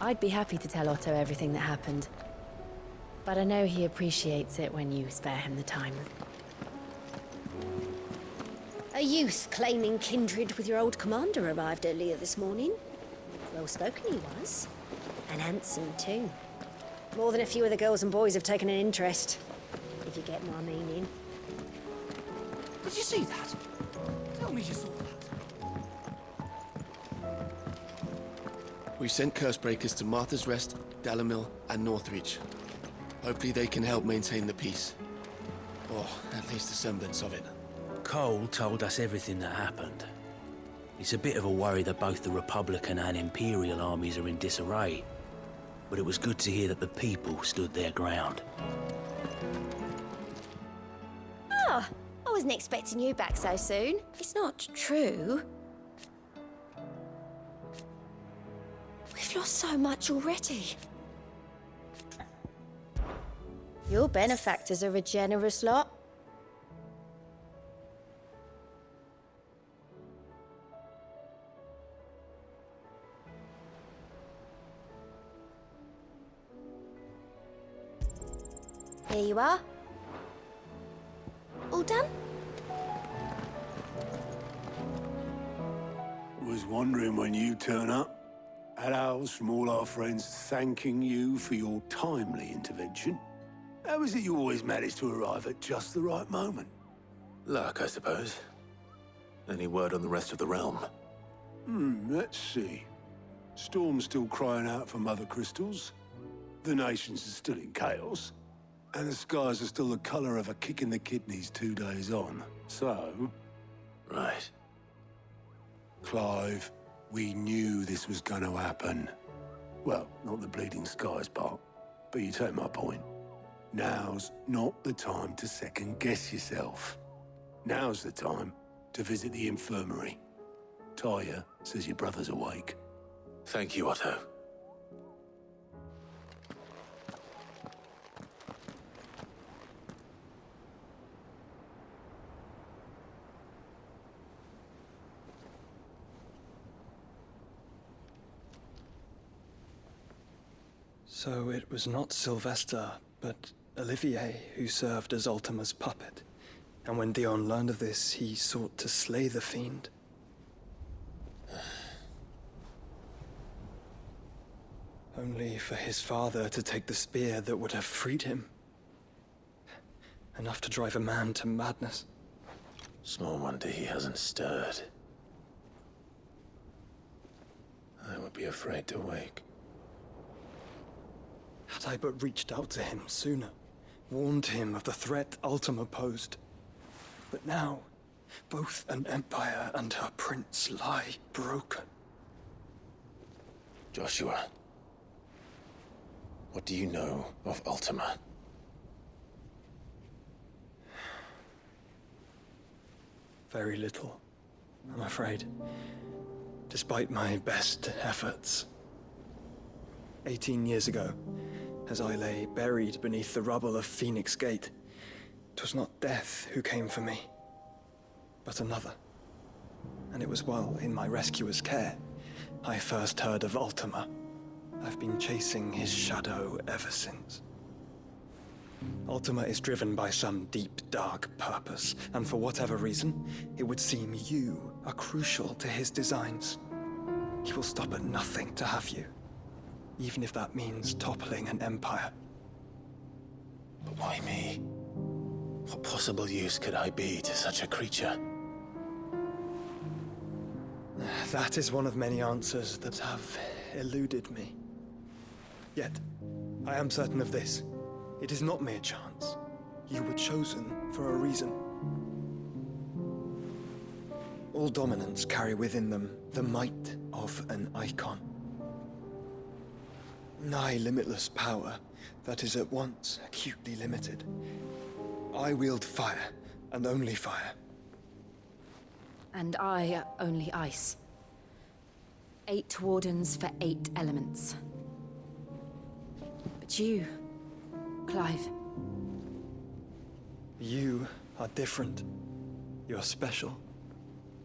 I'd be happy to tell Otto everything that happened. But I know he appreciates it when you spare him the time. A youth claiming kindred with your old commander arrived earlier this morning. Well-spoken he was. And handsome, too. More than a few of the girls and boys have taken an interest, if you get my meaning. Did you see that? Tell me you saw that. We've sent Cursebreakers to Martha's Rest, Dalamil, and Northreach. Hopefully they can help maintain the peace. Or at least a semblance of it. Cole told us everything that happened. It's a bit of a worry that both the Republican and Imperial armies are in disarray. But it was good to hear that the people stood their ground. Ah, I wasn't expecting you back so soon. It's not true. We've lost so much already. Your benefactors are a generous lot. Here you are. All done? Was wondering when you turn up. Hellos from all our friends thanking you for your timely intervention. How is it you always manage to arrive at just the right moment? Luck, I suppose. Any word on the rest of the realm? Let's see. Storm's still crying out for mother crystals. The nations are still in chaos. And the skies are still the color of a kick in the kidneys 2 days on. So... Right. Clive, we knew this was going to happen. Well, not the bleeding skies part, but you take my point. Now's not the time to second-guess yourself. Now's the time to visit the infirmary. Taya says your brother's awake. Thank you, Otto. So it was not Sylvester, but Olivier who served as Ultima's puppet. And when Dion learned of this, he sought to slay the fiend. Only for his father to take the spear that would have freed him. Enough to drive a man to madness. Small wonder he hasn't stirred. I would be afraid to wake. Had I but reached out to him sooner, warned him of the threat Ultima posed. But now, both an empire and her prince lie broken. Joshua, what do you know of Ultima? Very little, I'm afraid. Despite my best efforts. 18 years ago, as I lay buried beneath the rubble of Phoenix Gate, 'twas not death who came for me, but another. And it was while in my rescuer's care, I first heard of Ultima. I've been chasing his shadow ever since. Ultima is driven by some deep, dark purpose, and for whatever reason, it would seem you are crucial to his designs. He will stop at nothing to have you. Even if that means toppling an empire. But why me? What possible use could I be to such a creature? That is one of many answers that have eluded me. Yet, I am certain of this. It is not mere chance. You were chosen for a reason. All dominants carry within them the might of an icon. Nigh limitless power that is at once acutely limited. I wield fire, and only fire. And I only ice. 8 wardens for 8 elements. But you, Clive. You are different. You're special.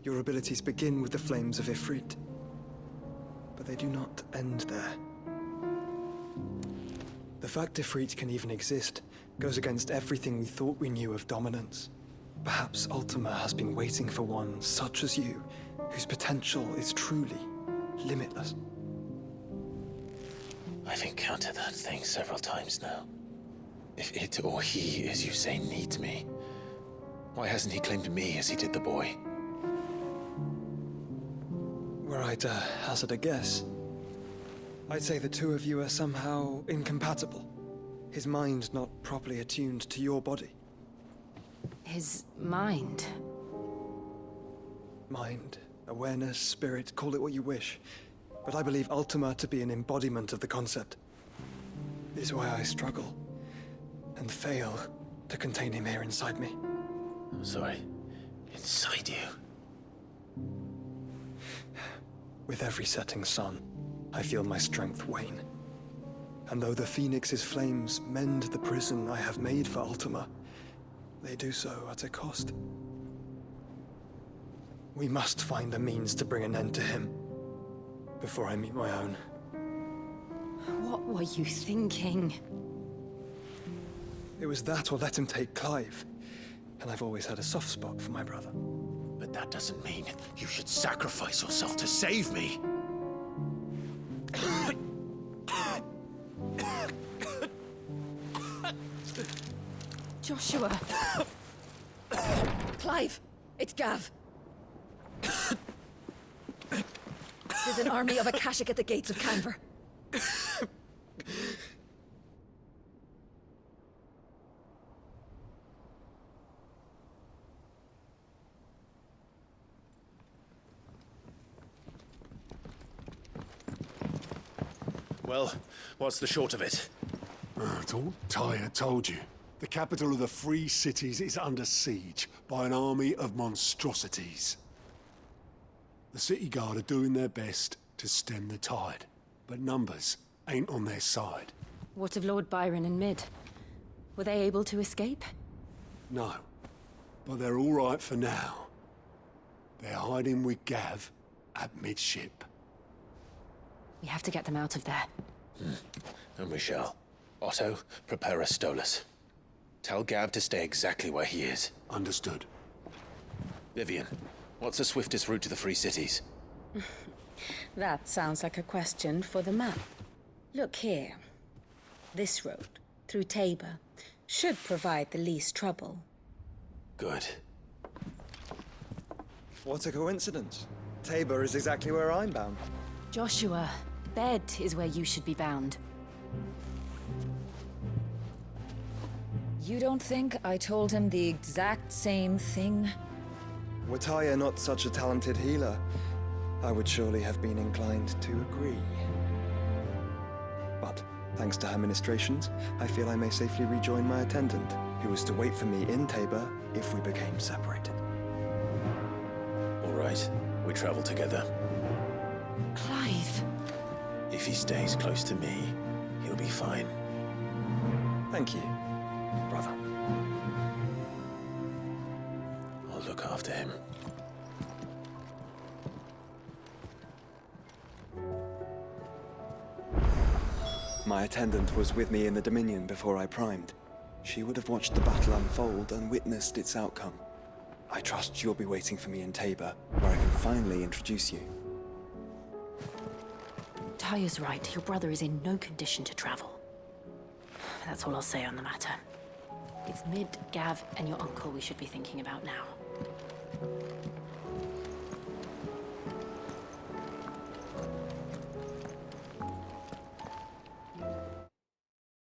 Your abilities begin with the flames of Ifrit. But they do not end there. The fact Ifrit can even exist goes against everything we thought we knew of dominance. Perhaps Ultima has been waiting for one such as you, whose potential is truly limitless. I've encountered that thing several times now. If it or he, as you say, needs me, why hasn't he claimed me as he did the boy? Were I to hazard a guess, I'd say the two of you are somehow incompatible. His mind not properly attuned to your body. His mind? Mind, awareness, spirit, call it what you wish. But I believe Ultima to be an embodiment of the concept. Is why I struggle and fail to contain him here inside me. I'm sorry. Inside you? With every setting sun, I feel my strength wane. And though the Phoenix's flames mend the prison I have made for Ultima, they do so at a cost. We must find a means to bring an end to him before I meet my own. What were you thinking? It was that or let him take Clive. And I've always had a soft spot for my brother. But that doesn't mean you should sacrifice yourself to save me. Joshua! Clive! It's Gav! There's an army of Akashic at the gates of Canver. Well, what's the short of it? It's all Tyre told you. The capital of the Free Cities is under siege by an army of monstrosities. The city guard are doing their best to stem the tide, but numbers ain't on their side. What of Lord Byron and Mid? Were they able to escape? No, but they're all right for now. They're hiding with Gav at midship. We have to get them out of there. And we shall. Otto, prepare a Stolas. Tell Gav to stay exactly where he is. Understood. Vivian, what's the swiftest route to the Free Cities? That sounds like a question for the map. Look here. This road, through Tabor, should provide the least trouble. Good. What a coincidence. Tabor is exactly where I'm bound. Joshua, bed is where you should be bound. You don't think I told him the exact same thing? Were Tyre not such a talented healer, I would surely have been inclined to agree. But, thanks to her ministrations, I feel I may safely rejoin my attendant, who was to wait for me in Tabor if we became separated. All right, we travel together. Clive! If he stays close to me, he'll be fine. Thank you, brother. I'll look after him. My attendant was with me in the Dominion before I primed. She would have watched the battle unfold and witnessed its outcome. I trust you'll be waiting for me in Tabor, where I can finally introduce you. Tyre's right. Your brother is in no condition to travel. That's all I'll say on the matter. It's Mid, Gav, and your uncle we should be thinking about now.